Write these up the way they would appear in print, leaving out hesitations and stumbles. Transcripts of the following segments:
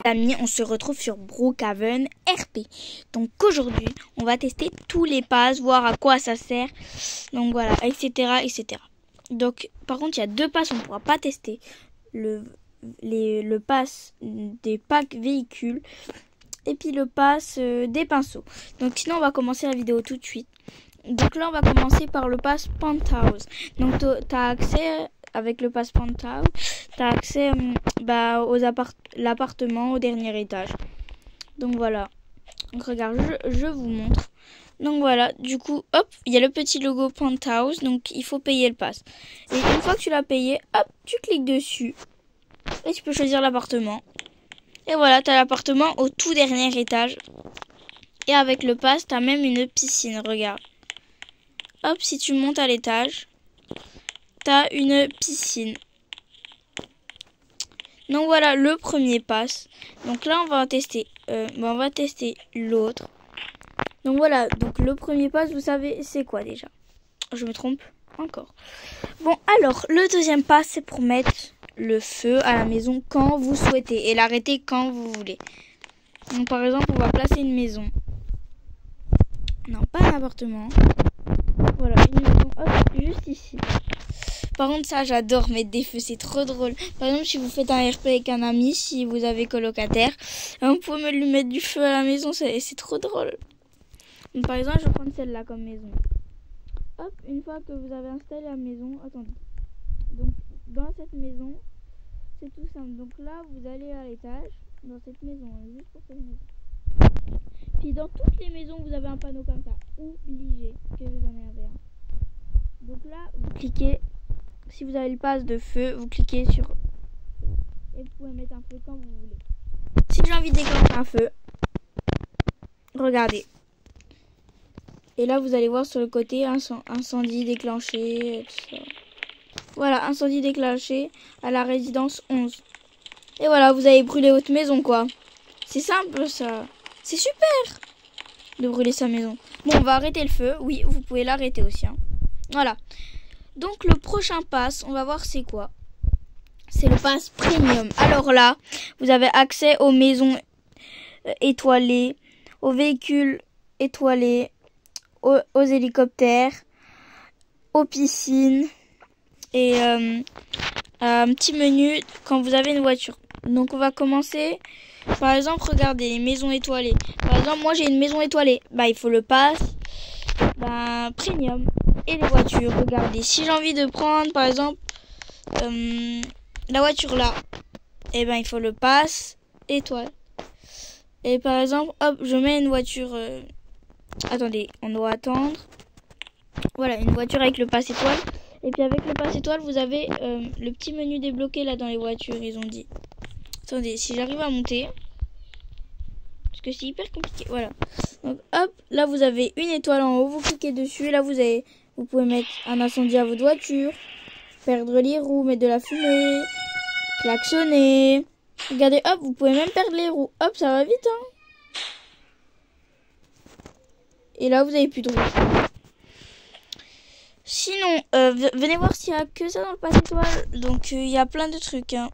Amis, on se retrouve sur Brookhaven RP. Donc aujourd'hui, on va tester tous les passes, voir à quoi ça sert. Donc voilà, etc. etc. Donc par contre, il y a deux passes, on ne pourra pas tester. Le pass des packs véhicules et puis le pass des pinceaux. Donc sinon, on va commencer la vidéo tout de suite. Donc là, on va commencer par le pass Penthouse. Donc tu as accès... Avec le pass Penthouse, tu as accès l'appartement au dernier étage. Donc voilà. Donc regarde, je vous montre. Donc voilà, du coup, hop, il y a le petit logo Penthouse. Donc il faut payer le pass. Et une fois que tu l'as payé, hop, tu cliques dessus. Et tu peux choisir l'appartement. Et voilà, tu as l'appartement au tout dernier étage. Et avec le pass, tu as même une piscine, regarde. Hop, si tu montes à l'étage... T'as une piscine. Donc voilà le premier pass. Donc là on va tester. On va tester l'autre. Donc voilà. Donc le premier pass, vous savez c'est quoi déjà? Je me trompe encore. Bon alors le deuxième pass c'est pour mettre le feu à la maison quand vous souhaitez et l'arrêter quand vous voulez. Donc par exemple on va placer une maison. Non, pas un appartement. Voilà une maison. Hop, juste ici. Par contre, ça, j'adore mettre des feux, c'est trop drôle. Par exemple, si vous faites un RP avec un ami, si vous avez colocataire, vous pouvez me lui mettre du feu à la maison, c'est trop drôle. Donc, par exemple, je vais prendre celle-là comme maison. Hop, une fois que vous avez installé la maison, attendez. Donc, dans cette maison, c'est tout simple. Donc là, vous allez à l'étage, dans cette maison, juste pour cette maison. Puis dans toutes les maisons, vous avez un panneau comme ça, obligé que vous en avez un. Donc là, vous cliquez. Si vous avez le pass de feu, vous cliquez sur... Et vous pouvez mettre un feu quand vous voulez. Si j'ai envie de déclencher un feu, regardez. Et là, vous allez voir sur le côté, incendie déclenché, tout ça. Voilà, incendie déclenché à la résidence 11. Et voilà, vous avez brûlé votre maison, quoi. C'est simple, ça. C'est super de brûler sa maison. Bon, on va arrêter le feu. Oui, vous pouvez l'arrêter aussi. Hein. Voilà. Donc le prochain pass, on va voir c'est quoi. C'est le pass premium. Alors là, vous avez accès aux maisons étoilées, aux véhicules étoilés, aux hélicoptères, aux piscines et un petit menu quand vous avez une voiture. Donc on va commencer. Par exemple, regardez les maisons étoilées. Par exemple, moi j'ai une maison étoilée. Bah il faut le pass premium. Et les voitures, regardez, si j'ai envie de prendre par exemple la voiture là, et ben il faut le pass étoile. Et par exemple, hop, je mets une voiture, attendez, on doit attendre. Voilà, une voiture avec le pass étoile. Et puis avec le pass étoile, vous avez le petit menu débloqué là dans les voitures, ils ont dit. Attendez, si j'arrive à monter, parce que c'est hyper compliqué, voilà. Donc hop, là vous avez une étoile en haut, vous cliquez dessus, là vous pouvez mettre un incendie à votre voiture, perdre les roues, mettre de la fumée, klaxonner. Regardez, hop, vous pouvez même perdre les roues. Hop, ça va vite, hein. Et là, vous avez plus de roues. Sinon, venez voir s'il n'y a que ça dans le pass étoile. Donc, il y a plein de trucs, hein.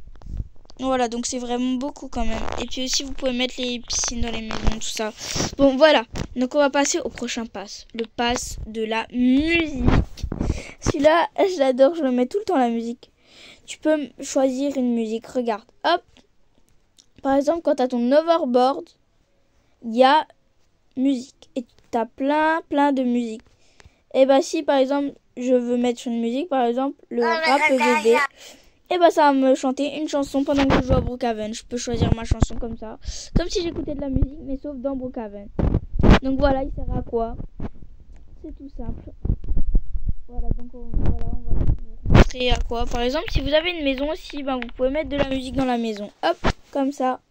Voilà, donc c'est vraiment beaucoup quand même. Et puis aussi, vous pouvez mettre les piscines dans les maisons, tout ça. Bon, voilà. Donc, on va passer au prochain pass. Le pass de la musique. Celui-là, je l'adore. Je le mets tout le temps, la musique. Tu peux choisir une musique. Regarde. Hop. Par exemple, quand tu as ton hoverboard, il y a musique. Et tu as plein de musique. Et bah, si par exemple, je veux mettre une musique, par exemple, le rap bébé. Et bah ça va me chanter une chanson pendant que je joue à Brookhaven. Je peux choisir ma chanson comme ça. Comme si j'écoutais de la musique, mais sauf dans Brookhaven. Donc voilà, il sert à quoi? C'est tout simple. Voilà, donc on va vous montrer à quoi. Par exemple, si vous avez une maison aussi, ben, vous pouvez mettre de la musique dans la maison. Hop, comme ça.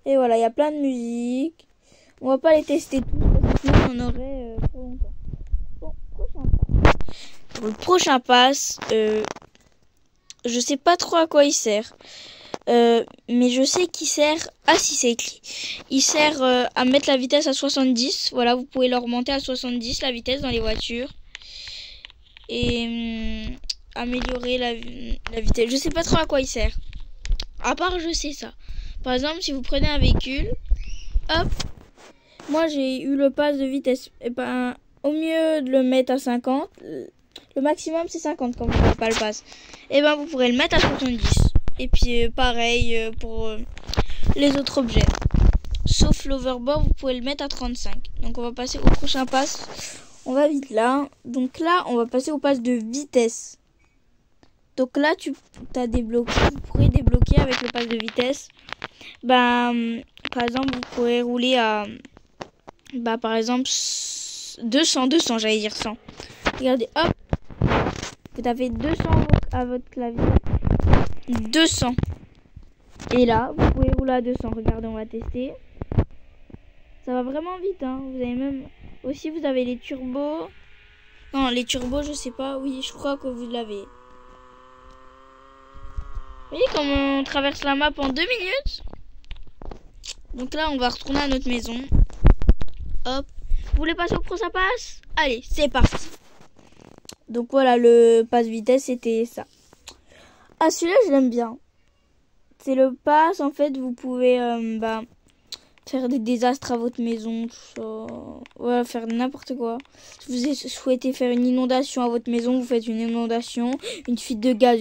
Et voilà, il y a plein de musique. On va pas les tester tous parce que sinon on en aurait trop longtemps. Bon, prochain pass. Pour le prochain pass, je sais pas trop à quoi il sert. Mais je sais qu'il sert... Ah si, c'est écrit. Il sert à mettre la vitesse à 70. Voilà, vous pouvez l'augmenter à 70, la vitesse dans les voitures. Et améliorer la vitesse. Je sais pas trop à quoi il sert. À part, je sais ça. Par exemple, si vous prenez un véhicule, hop, moi j'ai eu le pass de vitesse. Et ben, au mieux de le mettre à 50, le maximum c'est 50 quand vous n'avez pas le pass. Et ben, vous pourrez le mettre à 70. Et puis, pareil pour les autres objets. Sauf l'overboard, vous pouvez le mettre à 35. Donc, on va passer au prochain pass. On va vite là. Donc là, on va passer au pass de vitesse. Donc là, tu as débloqué, vous pourrez débloquer avec le pass de vitesse. Par exemple, vous pourrez rouler à, par exemple, 200, j'allais dire 100. Regardez, hop, vous avez 200 à votre clavier. 200. Et là, vous pouvez rouler à 200. Regardez, on va tester. Ça va vraiment vite, hein. Vous avez même... Aussi, vous avez les turbos. Non, les turbos, je sais pas. Oui, je crois que vous l'avez. Vous voyez comment on traverse la map en 2 minutes? Donc là, on va retourner à notre maison. Hop. Vous voulez passer au pro, ça passe? Allez, c'est parti. Donc voilà, le pass vitesse, c'était ça. Ah, celui-là, je l'aime bien. C'est le pass, en fait, vous pouvez faire des désastres à votre maison, tout ça. Ouais, faire n'importe quoi. Si vous souhaitez faire une inondation à votre maison, vous faites une inondation. Une fuite de gaz,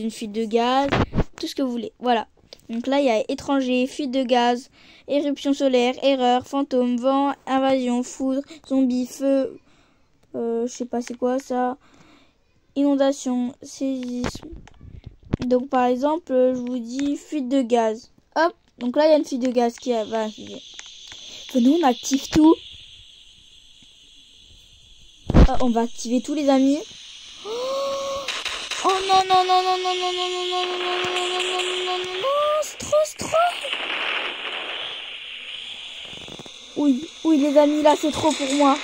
tout ce que vous voulez. Voilà. Donc là, il y a étranger, fuite de gaz, éruption solaire, erreur, fantôme, vent, invasion, foudre, zombie, feu, je sais pas c'est quoi ça, inondation, séisme. Donc par exemple, je vous dis fuite de gaz. Hop, donc là il y a une fuite de gaz qui va arriver. Nous on active tout. Ah, on va activer tous les amis. Oh non non non non non non non non non non non non non non non non, c'est trop. Oui les amis, là c'est trop pour moi.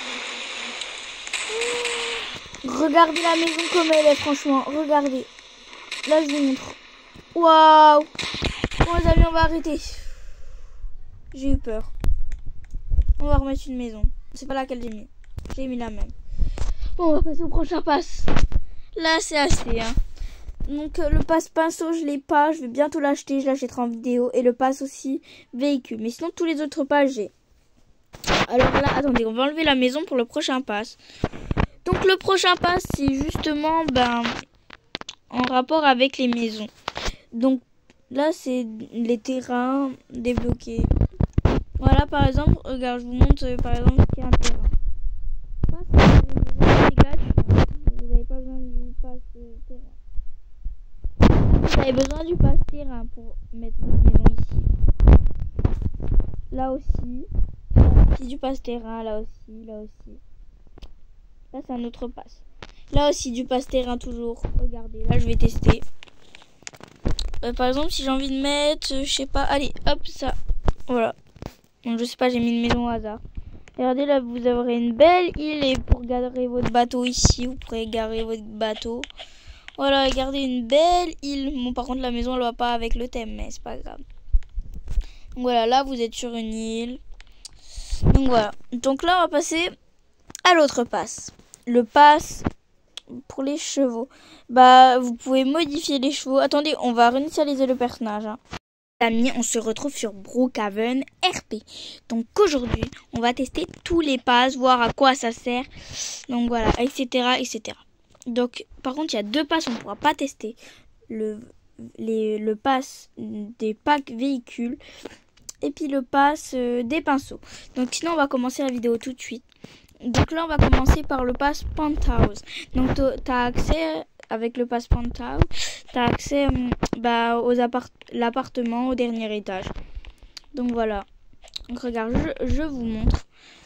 Regardez la maison comme elle est, franchement, regardez. Là je vous montre. Waouh. Bon les amis, on va arrêter. J'ai eu peur. On va remettre une maison. C'est pas laquelle j'ai mis. J'ai mis la même. Bon, on va passer au prochain pass. Là c'est assez hein. Donc le pass pinceau je l'ai pas, je vais bientôt l'acheter, je l'achèterai en vidéo. Et le pass aussi véhicule. Mais sinon tous les autres passes j'ai. Alors là, attendez, on va enlever la maison pour le prochain pass. Donc le prochain pass c'est justement en rapport avec les maisons. Donc là c'est les terrains débloqués. Voilà par exemple, regarde, je vous montre par exemple qu'il y a un terrain. Vous n'avez pas besoin du pass terrain. Vous avez besoin du pass terrain pour mettre votre maison ici. Là aussi. C'est du pass terrain, là aussi. Là c'est un autre pass. Là aussi du pass terrain toujours. Regardez, là je vais tester. Par exemple si j'ai envie de mettre, je sais pas, allez hop ça. Voilà. Donc je sais pas, j'ai mis une maison au hasard. Regardez là, vous aurez une belle île et pour garer votre bateau ici, vous pourrez garer votre bateau. Voilà, regardez une belle île. Bon par contre la maison elle va pas avec le thème, mais c'est pas grave. Donc voilà, là vous êtes sur une île. Donc voilà. Donc là on va passer à l'autre pass. Le pass pour les chevaux. Vous pouvez modifier les chevaux. Attendez, on va réinitialiser le personnage. Hein. Amis, on se retrouve sur Brookhaven RP. Donc aujourd'hui, on va tester tous les passes, voir à quoi ça sert. Donc voilà, etc. Donc par contre, il y a 2 passes, on ne pourra pas tester. Le pass des packs véhicules et puis le pass des pinceaux. Donc sinon, on va commencer la vidéo tout de suite. Donc là, on va commencer par le pass Penthouse. Donc tu as accès... Avec le pass Penthouse, tu as accès l'appartement au dernier étage. Donc voilà. Donc regarde, je vous montre.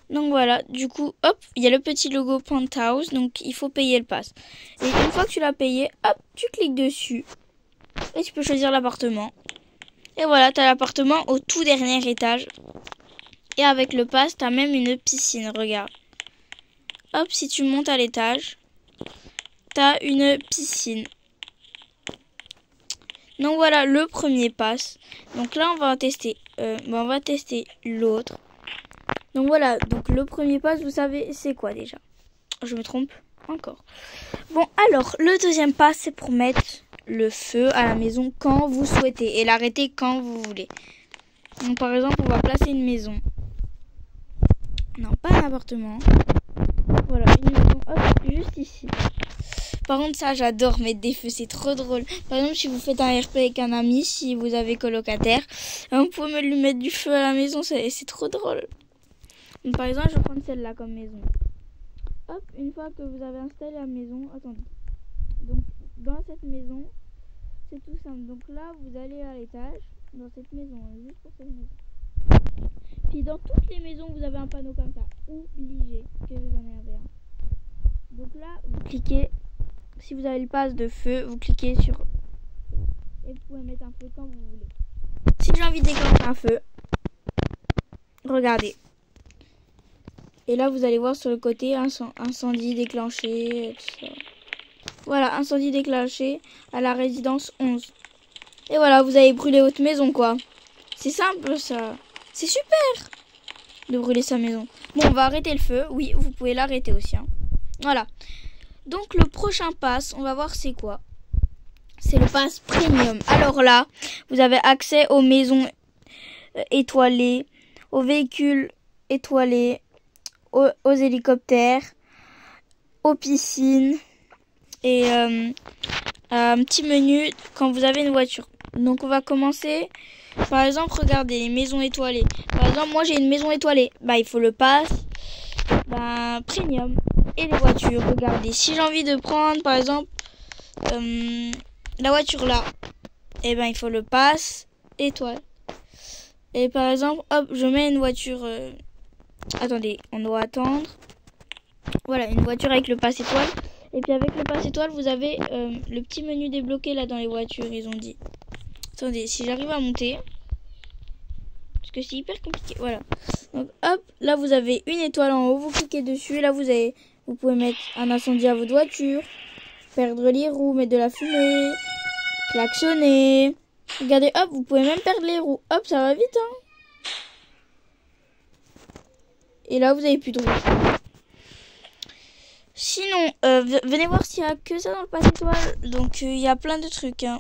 Donc voilà, du coup, hop, il y a le petit logo Penthouse. Donc il faut payer le pass. Et une fois que tu l'as payé, hop, tu cliques dessus. Et tu peux choisir l'appartement. Et voilà, tu as l'appartement au tout dernier étage. Et avec le pass, tu as même une piscine, regarde. Hop, si tu montes à l'étage... T'as une piscine. Donc voilà le premier pass. Donc là on va tester. On va tester l'autre. Donc voilà. Donc le premier pass, vous savez c'est quoi déjà? Je me trompe encore. Bon alors le deuxième pass c'est pour mettre le feu à la maison quand vous souhaitez et l'arrêter quand vous voulez. Donc par exemple, on va placer une maison. Non, pas un appartement. Voilà, une maison, hop, juste ici. Par contre, ça, j'adore mettre des feux, c'est trop drôle. Par exemple, si vous faites un RP avec un ami, si vous avez colocataire, vous pouvez me lui mettre du feu à la maison, c'est trop drôle. Donc, par exemple, je vais prendre celle-là comme maison. Hop, une fois que vous avez installé la maison, attendez. Donc, dans cette maison, c'est tout simple. Donc là, vous allez à l'étage, dans cette maison, juste pour cette maison. Puis dans toutes les maisons, vous avez un panneau comme ça. Obligé que vous en avez un. Donc là, vous cliquez. Si vous avez le pass de feu, vous cliquez sur et vous pouvez mettre un feu quand vous voulez. Si j'ai envie de déclencher un feu, regardez. Et là, vous allez voir sur le côté incendie déclenché, tout ça. Voilà, incendie déclenché à la résidence 11. Et voilà, vous avez brûlé votre maison, quoi. C'est simple, ça. C'est super de brûler sa maison. Bon, on va arrêter le feu. Oui, vous pouvez l'arrêter aussi. Hein. Voilà. Donc, le prochain pass, on va voir c'est quoi. C'est le pass premium. Alors là, vous avez accès aux maisons étoilées, aux véhicules étoilés, aux hélicoptères, aux piscines et un petit menu quand vous avez une voiture. Donc, on va commencer. Par exemple, regardez les maisons étoilées. Par exemple, moi j'ai une maison étoilée. Bah, il faut le pass premium. Et les voitures, regardez. Si j'ai envie de prendre, par exemple, la voiture là, et ben il faut le pass étoile. Et par exemple, hop, je mets une voiture. Attendez, on doit attendre. Voilà, une voiture avec le pass étoile. Et puis avec le pass étoile, vous avez le petit menu débloqué là dans les voitures, ils ont dit. Attendez, si j'arrive à monter. Parce que c'est hyper compliqué. Voilà. Donc hop, là vous avez une étoile en haut, vous cliquez dessus. Là vous pouvez mettre un incendie à votre voiture, perdre les roues, mettre de la fumée, klaxonner. Regardez, hop, vous pouvez même perdre les roues. Hop, ça va vite, hein. Et là, vous avez plus de roues. Sinon, venez voir s'il n'y a que ça dans le pass étoile. Donc, il y a plein de trucs, hein.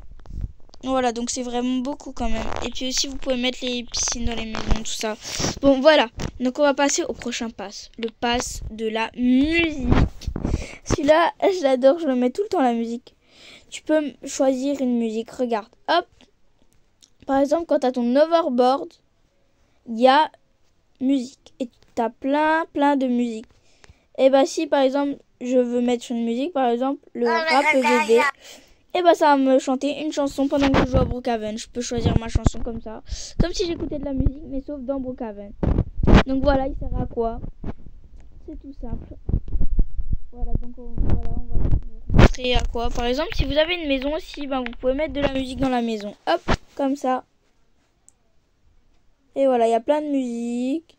Voilà, donc c'est vraiment beaucoup quand même. Et puis aussi, vous pouvez mettre les piscines dans les maisons, tout ça. Bon, voilà. Donc, on va passer au prochain pass. Le pass de la musique. Celui-là, je l'adore. Je le mets tout le temps, la musique. Tu peux choisir une musique. Regarde. Hop. Par exemple, quand tu as ton hoverboard, il y a musique. Et tu as plein de musique. Et bah, si par exemple, je veux mettre une musique, par exemple, le rap EVD. Et bah ça va me chanter une chanson pendant que je joue à Brookhaven. Je peux choisir ma chanson comme ça. Comme si j'écoutais de la musique, mais sauf dans Brookhaven. Donc voilà, il sert à quoi? C'est tout simple. Voilà, donc on va vous montrer à quoi. Par exemple, si vous avez une maison aussi, ben, vous pouvez mettre de la musique dans la maison. Hop, comme ça. Et voilà, il y a plein de musique.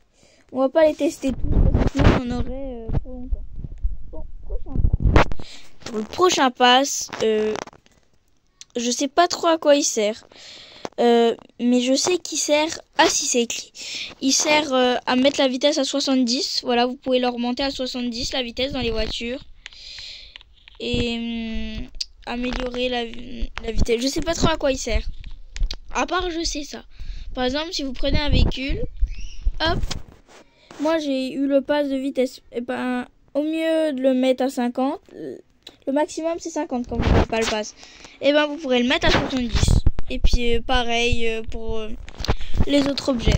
On va pas les tester tous parce que sinon on en aurait trop longtemps. Bon, prochain pass. Pour le prochain pass, je sais pas trop à quoi il sert. Mais je sais qu'il sert... Ah si, c'est écrit. Il sert à mettre la vitesse à 70. Voilà, vous pouvez l'augmenter à 70, la vitesse dans les voitures. Et améliorer la vitesse. Je sais pas trop à quoi il sert. À part, je sais ça. Par exemple, si vous prenez un véhicule, hop, moi j'ai eu le pass de vitesse. Et ben, au mieux de le mettre à 50, le maximum c'est 50 quand vous n'avez pas le pass. Et ben, vous pourrez le mettre à 70. Et puis pareil pour les autres objets.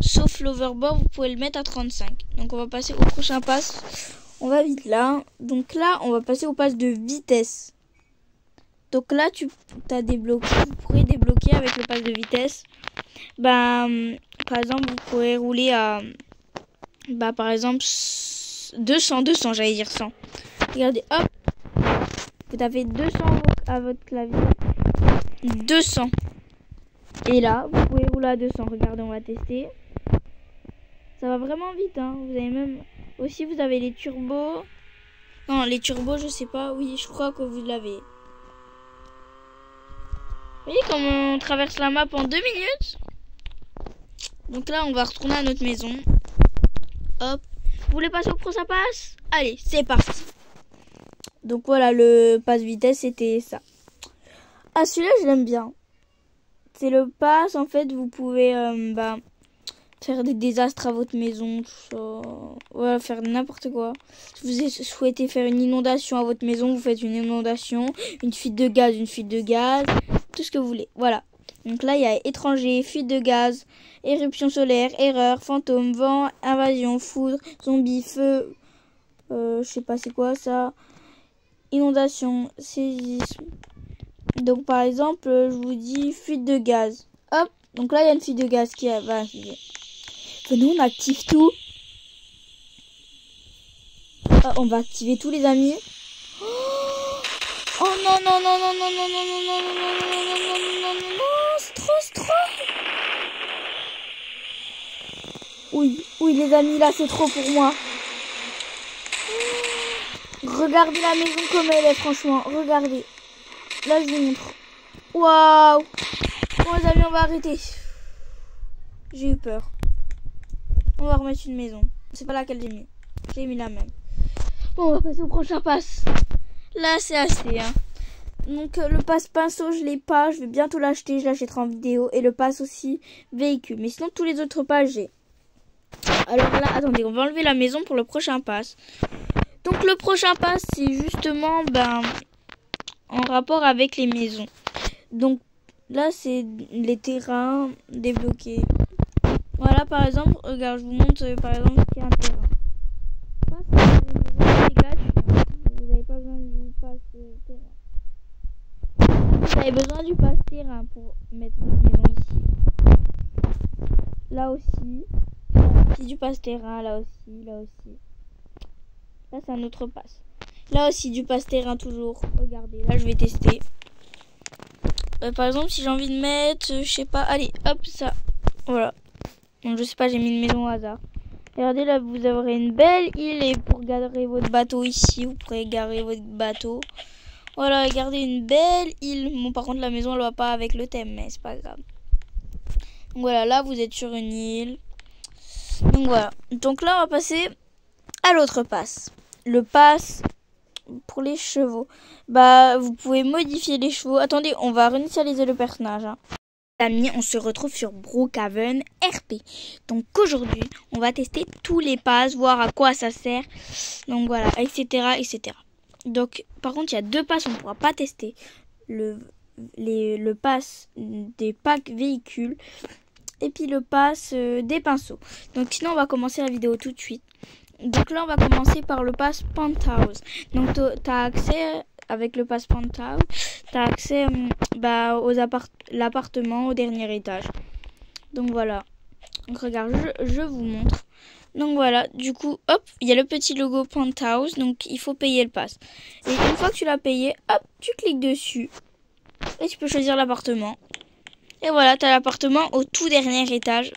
Sauf l'overboard, vous pouvez le mettre à 35. Donc on va passer au prochain pass. On va vite là. Donc là, on va passer au pass de vitesse. Donc là, tu as débloqué. Vous pourrez débloquer avec le pass de vitesse. Ben, par exemple, vous pourrez rouler à... Bah, par exemple, 200, j'allais dire 100. Regardez, hop. Vous avez 200 à votre clavier. 200. Et là, vous pouvez rouler à 200. Regardez, on va tester. Ça va vraiment vite, hein. Vous avez même... Aussi, vous avez les turbos. Non, les turbos, je sais pas. Oui, je crois que vous l'avez. Vous voyez comment on traverse la map en 2 minutes? Donc là, on va retourner à notre maison. Hop. Vous voulez passer au prochain pass? Allez, c'est parti. Donc voilà, le pass vitesse, c'était ça. Ah, celui-là, je l'aime bien. C'est le pass, en fait, vous pouvez faire des désastres à votre maison, tout ça. Voilà, faire n'importe quoi. Si vous souhaitez faire une inondation à votre maison, vous faites une inondation, une fuite de gaz, tout ce que vous voulez. Voilà. Donc là, il y a étranger, fuite de gaz, éruption solaire, erreur, fantôme, vent, invasion, foudre, zombie, feu, je sais pas c'est quoi ça, inondation, séisme. Donc par exemple, je vous dis fuite de gaz. Hop, donc là il y a une fuite de gaz qui va arriver. Nous on active tout. Ah, on va activer tous les amis. Oh non non non non non non non non non non non non non non non non, c'est trop. Oui les amis, là c'est trop pour moi. Regardez la maison comme elle est, franchement, regardez. Là je vous montre. Waouh. Bon les amis, on va arrêter. J'ai eu peur. On va remettre une maison. C'est pas laquelle j'ai mis. J'ai mis la même. Bon, on va passer au prochain pass. Là c'est assez hein. Donc le pass pinceau je l'ai pas, je vais bientôt l'acheter, je l'achèterai en vidéo. Et le pass aussi véhicule. Mais sinon tous les autres passes j'ai. Alors là, attendez, on va enlever la maison pour le prochain pass. Donc le prochain pass c'est justement en rapport avec les maisons. Donc là c'est les terrains débloqués. Voilà par exemple, regarde, je vous montre par exemple qu'il y a un terrain. Ça c'est gratuit. Vous n'avez pas besoin du pass terrain. Vous avez besoin du pass terrain pour mettre votre maison ici. Là aussi. C'est du pass terrain, là aussi. Là c'est un autre pass. Là aussi du pass terrain toujours. Regardez, là je vais tester. Par exemple si j'ai envie de mettre, je sais pas, allez hop ça. Voilà. Donc je sais pas, j'ai mis une maison au hasard. Regardez là, vous aurez une belle île et pour garer votre bateau ici, vous pourrez garer votre bateau. Voilà, regardez une belle île. Bon par contre la maison elle va pas avec le thème, mais c'est pas grave. Donc voilà, là vous êtes sur une île. Donc voilà. Donc là on va passer à l'autre pass. Le pass pour les chevaux. Vous pouvez modifier les chevaux. Attendez, on va réinitialiser le personnage. Amis, on se retrouve sur Brookhaven RP. Donc aujourd'hui, on va tester tous les passes, voir à quoi ça sert. Donc voilà, etc. Donc par contre, il y a deux passes, on ne pourra pas tester. Le pass des packs véhicules et puis le pass des pinceaux. Donc sinon, on va commencer la vidéo tout de suite. Donc là, on va commencer par le pass Penthouse. Donc tu as accès avec le pass Penthouse, tu as accès l'appartement au dernier étage. Donc voilà. Donc regarde, je vous montre. Donc voilà, du coup, hop, il y a le petit logo Penthouse, donc il faut payer le pass. Et une fois que tu l'as payé, hop, tu cliques dessus. Et tu peux choisir l'appartement. Et voilà, tu as l'appartement au tout dernier étage.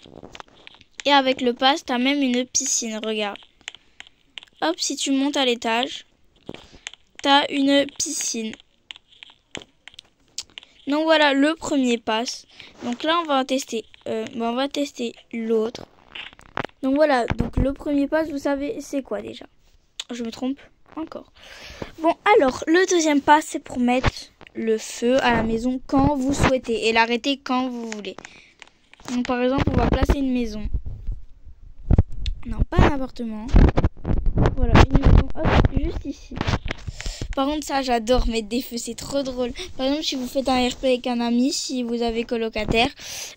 Et avec le pass, tu as même une piscine, regarde. Hop, si tu montes à l'étage, tu as une piscine. Donc voilà le premier pass. Donc là on va tester l'autre. Donc voilà, donc le premier pass, vous savez c'est quoi déjà? Je me trompe encore. Bon alors le deuxième pass c'est pour mettre le feu à la maison quand vous souhaitez et l'arrêter quand vous voulez. Donc par exemple on va placer une maison. Non, pas un appartement. Voilà, une maison, hop, juste ici. Par contre, ça, j'adore mettre des feux, c'est trop drôle. Par exemple, si vous faites un RP avec un ami, si vous avez colocataire,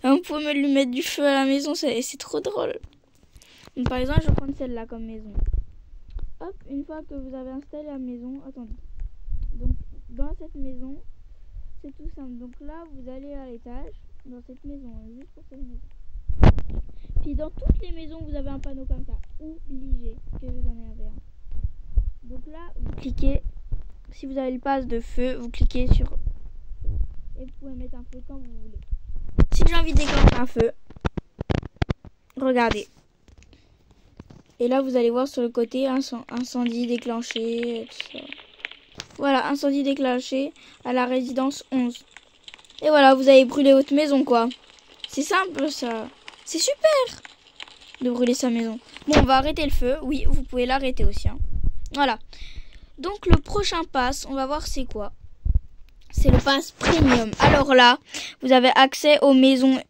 vous pouvez me lui mettre du feu à la maison, c'est trop drôle. Donc, par exemple, je vais prendre celle-là comme maison. Hop, une fois que vous avez installé la maison, attendez. Donc, dans cette maison, c'est tout simple. Donc là, vous allez à l'étage, dans cette maison, juste pour cette maison. Puis dans toutes les maisons, vous avez un panneau comme ça. Obligé que vous en avez un. Donc là, vous cliquez. Si vous avez le pass de feu, vous cliquez sur... Et vous pouvez mettre un feu quand vous voulez. Si j'ai envie de déclencher un feu, regardez. Et là, vous allez voir sur le côté, incendie déclenché, tout ça. Voilà, incendie déclenché à la résidence 11. Et voilà, vous avez brûlé votre maison, quoi. C'est simple, ça. C'est super de brûler sa maison. Bon, on va arrêter le feu. Oui, vous pouvez l'arrêter aussi. Hein. Voilà. Donc, le prochain pass, on va voir c'est quoi. c'est le pass premium. Alors là, vous avez accès aux maisons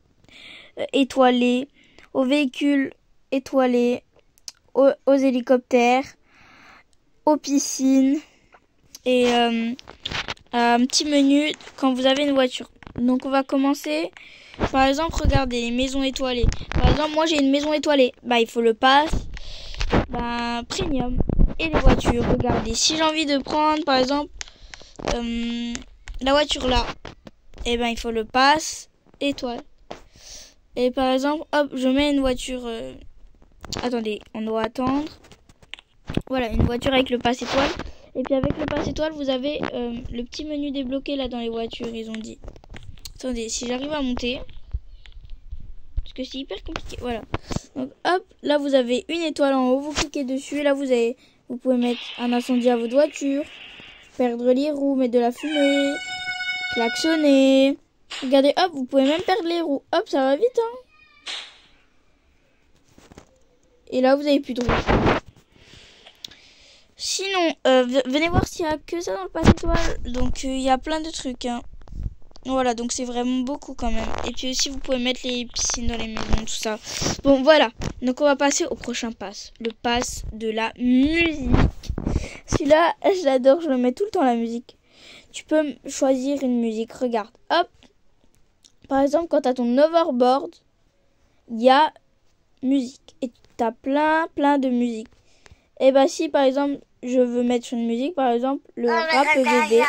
étoilées, aux véhicules étoilés, aux hélicoptères, aux piscines et un petit menu quand vous avez une voiture. Donc on va commencer. Par exemple, regardez les maisons étoilées. Par exemple, moi j'ai une maison étoilée. Bah il faut le pass premium. Et les voitures, regardez. Si j'ai envie de prendre par exemple la voiture là, et ben il faut le pass étoile. Et par exemple, hop, je mets une voiture. Attendez, on doit attendre. Voilà, une voiture avec le pass étoile. Et puis avec le pass étoile, vous avez le petit menu débloqué là dans les voitures, ils ont dit. Attendez, si j'arrive à monter. Parce que c'est hyper compliqué. Voilà. Donc hop, là vous avez une étoile en haut, vous cliquez dessus. Là vous pouvez mettre un incendie à votre voiture, perdre les roues, mettre de la fumée, klaxonner. Regardez, hop, vous pouvez même perdre les roues. Hop, ça va vite, hein. Et là, vous avez plus de roues. Sinon, venez voir s'il y a que ça dans le pass étoile. Donc, il y a plein de trucs, hein. Voilà, donc c'est vraiment beaucoup quand même. Et puis aussi, vous pouvez mettre les piscines dans les maisons, tout ça. Bon, voilà. Donc, on va passer au prochain pass. Le pass de la musique. Celui-là, je l'adore. Je le mets tout le temps, la musique. Tu peux choisir une musique. Regarde. Hop. Par exemple, quand tu as ton hoverboard, il y a musique. Et tu as plein de musique. Et bah si, par exemple, je veux mettre une musique, par exemple, le rap EVD,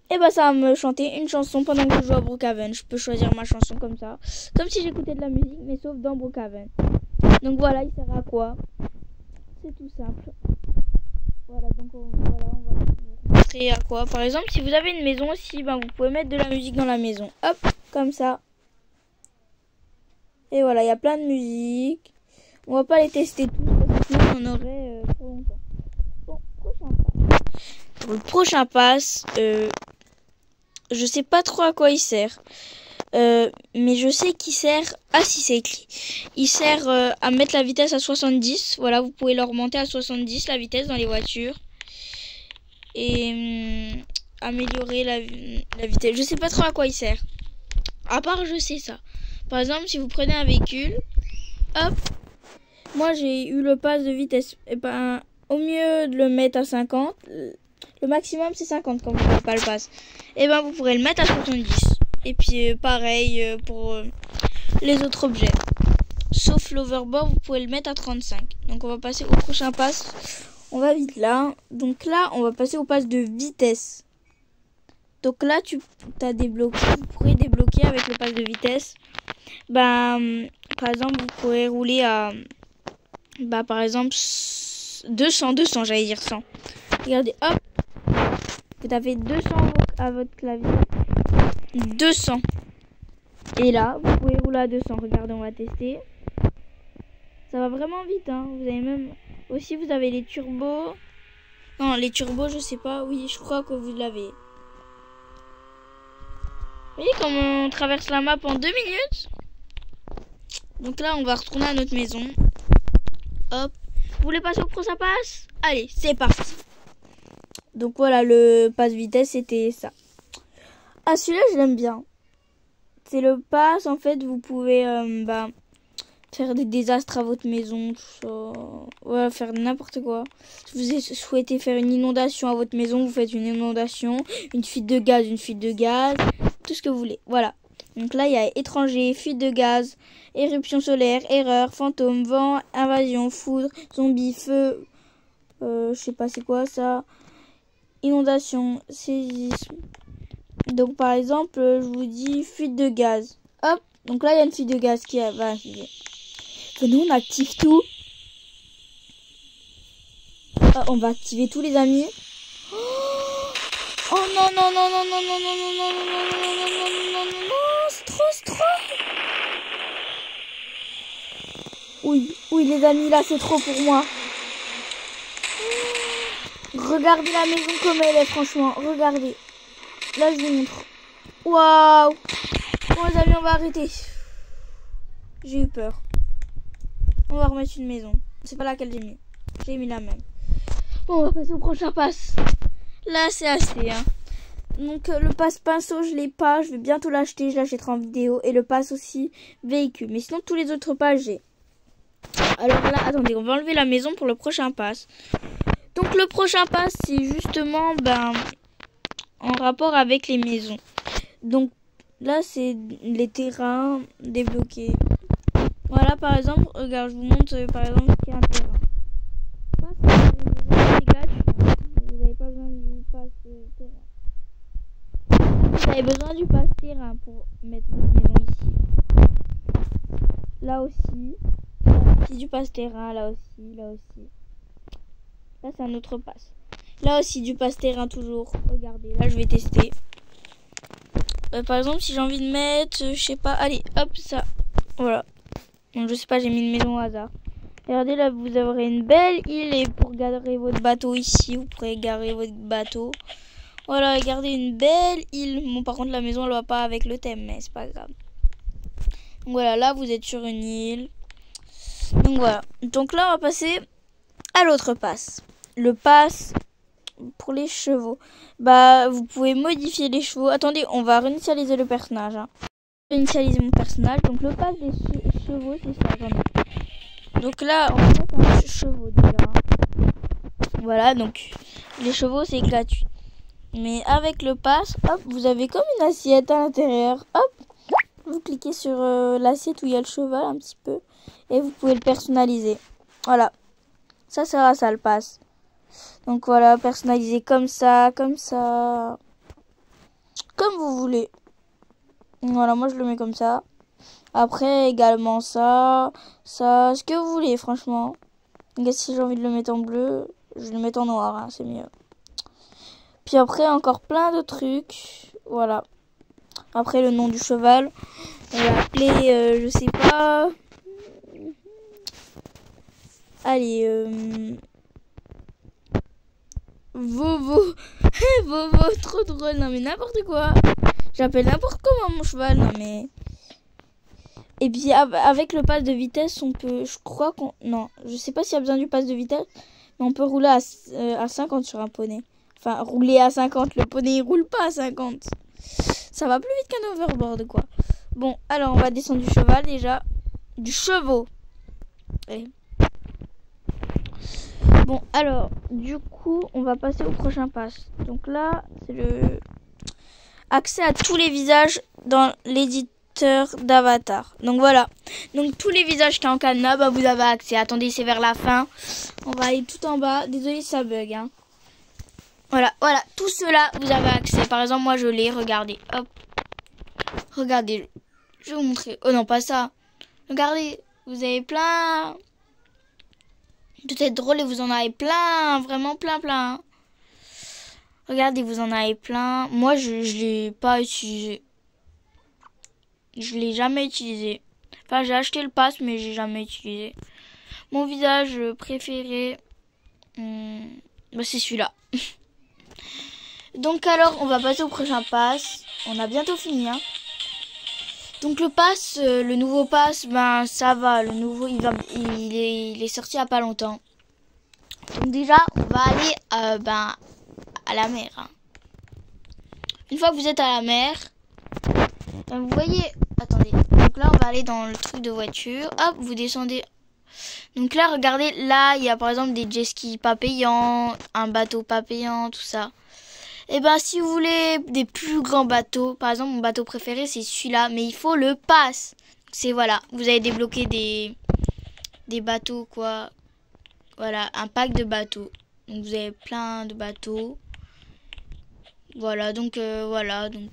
et bah ça va me chanter une chanson pendant que je joue à Brookhaven. Je peux choisir ma chanson comme ça. Comme si j'écoutais de la musique, mais sauf dans Brookhaven. Donc voilà, il sert à quoi? C'est tout simple. Voilà, donc on va vous montrer à quoi. Par exemple, si vous avez une maison aussi, ben, vous pouvez mettre de la musique dans la maison. Hop, comme ça. Et voilà, il y a plein de musique. On va pas les tester tous parce que sinon on en aurait trop longtemps. Bon, prochain pass. Pour le prochain pass, je sais pas trop à quoi il sert. Mais je sais qu'il sert... Ah si, c'est écrit. Il sert à mettre la vitesse à 70. Voilà, vous pouvez l'augmenter à 70, la vitesse dans les voitures. Et améliorer la vitesse. Je sais pas trop à quoi il sert. À part, je sais ça. Par exemple, si vous prenez un véhicule, hop, moi j'ai eu le pass de vitesse. Et ben, au mieux de le mettre à 50, le maximum c'est 50 quand vous n'avez pas le pass. Et ben, vous pourrez le mettre à 70. Et puis pareil pour les autres objets. Sauf l'overboard, vous pouvez le mettre à 35. Donc on va passer au prochain pass. On va vite là. Donc là, on va passer au pass de vitesse. Donc là, as débloqué, vous pourrez débloquer avec le pass de vitesse. Ben, par exemple, vous pourrez rouler à, par exemple, 200, j'allais dire 100. Regardez, hop, vous avez 200 à votre clavier. 200. Et là, vous pouvez rouler à 200. Regardez, on va tester. Ça va vraiment vite, hein. Vous avez même... Aussi, vous avez les turbos. Non, les turbos, je sais pas. Oui, je crois que vous l'avez. Vous voyez comme on traverse la map en 2 minutes. Donc là, on va retourner à notre maison. Hop. Vous voulez passer au prochain pass? Allez, c'est parti. Donc voilà, le pass vitesse, c'était ça. Ah, celui-là, je l'aime bien. C'est le pass, en fait, vous pouvez faire des désastres à votre maison, tout ça. Ouais, faire n'importe quoi. Si vous souhaitez faire une inondation à votre maison, vous faites une inondation. Une fuite de gaz, tout ce que vous voulez. Voilà. Donc là, il y a étranger, fuite de gaz, éruption solaire, erreur, fantôme, vent, invasion, foudre, zombie, feu. Je sais pas c'est quoi ça. Inondation, séisme. Donc par exemple, je vous dis fuite de gaz. Hop, donc là il y a une fuite de gaz qui va arriver. Nous on active tout. Ah, on va activer tous les amis. Oh non non non non non non non non non non non non non non non non, c'est trop. Oui les amis, là c'est trop pour moi. Regardez la maison comme elle est, franchement, regardez. Là, je vous montre. Waouh! Bon, les amis, on va arrêter. J'ai eu peur. On va remettre une maison. C'est pas laquelle j'ai mis. J'ai mis la même. Bon, on va passer au prochain pass. Là, c'est assez, hein. Donc le pass pinceau, je l'ai pas. Je vais bientôt l'acheter. Je l'achèterai en vidéo. Et le pass aussi véhicule. Mais sinon, tous les autres passes, j'ai. Alors là, attendez, on va enlever la maison pour le prochain pass. Donc le prochain pass, c'est justement en rapport avec les maisons. Donc là, c'est les terrains débloqués. Voilà, par exemple, regarde, je vous montre par exemple qu'il y a un terrain. Ça, c'est gratuit. Vous n'avez pas besoin du pass terrain. Vous avez besoin du pass terrain pour mettre votre maison ici. Là aussi. C'est du pass terrain, là aussi, là aussi. Là, c'est un autre pass. Là aussi, du pass terrain toujours. Regardez, là, je vais tester. Par exemple, si j'ai envie de mettre, je sais pas, allez, hop, ça. Voilà. Donc, je sais pas, j'ai mis une maison au hasard. Regardez, là, vous aurez une belle île et pour garer votre bateau ici, vous pourrez garer votre bateau. Voilà, regardez, une belle île. Bon, par contre, la maison, elle va pas avec le thème, mais c'est pas grave. Donc, voilà, là, vous êtes sur une île. Donc, voilà. Donc, là, on va passer à l'autre pass. Le pass pour les chevaux. Bah, vous pouvez modifier les chevaux. Attendez, on va réinitialiser le personnage. Hein. Réinitialiser mon personnage. Donc, le pass des chevaux, c'est ça. Attendez. Donc là, on va mettre un chevaux déjà. Voilà, donc les chevaux, c'est gratuit. Mais avec le pass, hop, vous avez comme une assiette à l'intérieur. Hop, vous cliquez sur l'assiette où il y a le cheval un petit peu. Et vous pouvez le personnaliser. Voilà. Ça sera ça le pass. Donc voilà, personnaliser comme ça, comme ça. Comme vous voulez. Voilà, moi je le mets comme ça. Après également ça, ce que vous voulez franchement. Et si j'ai envie de le mettre en bleu, je le mets en noir, hein, c'est mieux. Puis après encore plein de trucs. Voilà. Après le nom du cheval. On va l'appeler, je sais pas. Allez, Vovo. Vovo, trop drôle. Non mais n'importe quoi. J'appelle n'importe comment mon cheval. Non mais... Et puis avec le pass de vitesse, on peut... Je crois qu'on... Non, je sais pas s'il y a besoin du pass de vitesse. Mais on peut rouler à 50 sur un poney. Enfin, rouler à 50. Le poney, il roule pas à 50. Ça va plus vite qu'un overboard, quoi. Bon, alors on va descendre du cheval déjà. Du chevaux. Allez. Bon, alors, du coup, on va passer au prochain pass. Donc là, c'est le... Accès à tous les visages dans l'éditeur d'avatar. Donc voilà. Donc tous les visages qui sont en cadenas, bah, vous avez accès. Attendez, c'est vers la fin. On va aller tout en bas. Désolé, ça bug. Hein. Voilà, voilà. Tout cela, vous avez accès. Par exemple, moi, je l'ai. Regardez. Hop. Regardez. Je vais vous montrer. Oh non, pas ça. Regardez. Vous avez plein... Peut-être drôle et vous en avez plein. Vraiment plein. Regardez, vous en avez plein. Moi, je l'ai pas utilisé. Je l'ai jamais utilisé. Enfin, j'ai acheté le pass, mais j'ai jamais utilisé. Mon visage préféré, bah, c'est celui-là. Donc alors, on va passer au prochain pass. On a bientôt fini. Hein. Donc le pass, le nouveau pass, ben ça va. Le nouveau, il est sorti il y a pas longtemps. Donc déjà, on va aller à la mer. Hein. Une fois que vous êtes à la mer, vous voyez, attendez, donc là on va aller dans le truc de voiture, hop, vous descendez. Donc là, regardez, là il y a par exemple des jet skis pas payants, un bateau pas payant, tout ça. Et ben si vous voulez des plus grands bateaux, par exemple mon bateau préféré c'est celui-là, mais il faut le pass. C'est voilà, vous avez débloqué des bateaux quoi. Voilà, un pack de bateaux. Donc vous avez plein de bateaux. Voilà, donc voilà, donc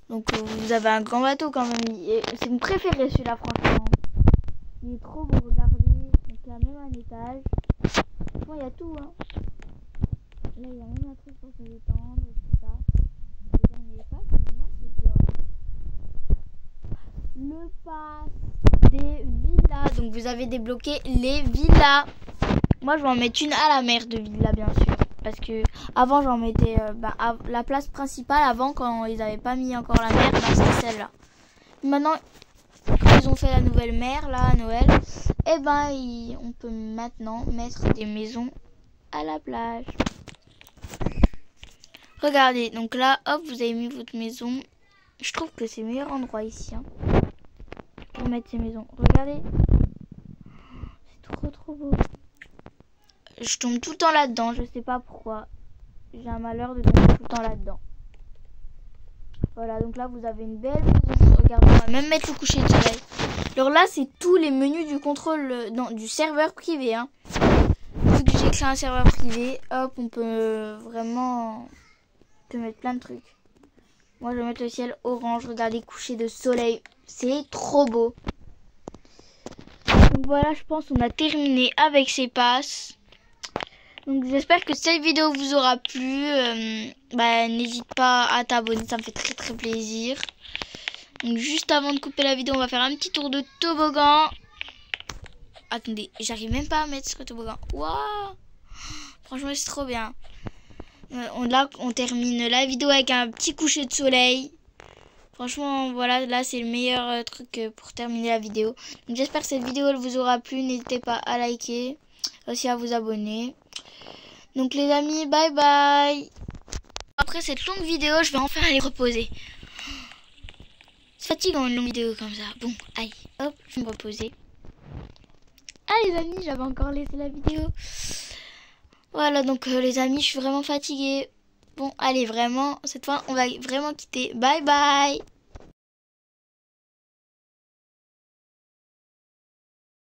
vous avez un grand bateau quand même. C'est mon préféré celui-là franchement. Il est trop beau, regardez. Donc il y a même un étage. Franchement il y a tout hein. Là il y a même un truc pour se détendre, tout ça. Le pass des villas. Donc vous avez débloqué les villas. Moi je vais en mettre une à la mer de villa bien sûr. Parce que avant j'en mettais la place principale avant quand ils n'avaient pas mis encore la mer, c'était celle-là. Maintenant quand ils ont fait la nouvelle mer là à Noël, et on peut maintenant mettre des maisons à la plage. Regardez, donc là, hop, vous avez mis votre maison. Je trouve que c'est le meilleur endroit ici, hein, pour mettre ces maisons. Regardez. C'est trop beau. Je tombe tout le temps là-dedans, je sais pas pourquoi. J'ai un malheur de tomber tout le temps là-dedans. Voilà, donc là, vous avez une belle maison. Regardez, on va même mettre le coucher de soleil. Alors là, c'est tous les menus du contrôle du serveur privé, hein. Vu que j'ai créé un serveur privé, hop, on peut vraiment mettre plein de trucs. Moi, je vais mettre le ciel orange. Regardez, coucher de soleil. C'est trop beau. Donc voilà, je pense qu'on a terminé avec ces passes. Donc j'espère que cette vidéo vous aura plu. N'hésite pas à t'abonner, ça me fait très plaisir. Donc juste avant de couper la vidéo, on va faire un petit tour de toboggan. Attendez, j'arrive même pas à mettre ce toboggan. Waouh! Franchement, c'est trop bien. Là, on termine la vidéo avec un petit coucher de soleil. Franchement, voilà, là, c'est le meilleur truc pour terminer la vidéo. Donc j'espère que cette vidéo elle vous aura plu. N'hésitez pas à liker, aussi à vous abonner. Donc les amis, bye bye. Après cette longue vidéo, je vais enfin aller reposer. C'est fatigant une longue vidéo comme ça. Bon, allez, hop, je vais me reposer. Ah les amis, j'avais encore laissé la vidéo. Voilà, donc les amis, je suis vraiment fatiguée. Bon, allez, vraiment, cette fois, on va vraiment quitter. Bye bye.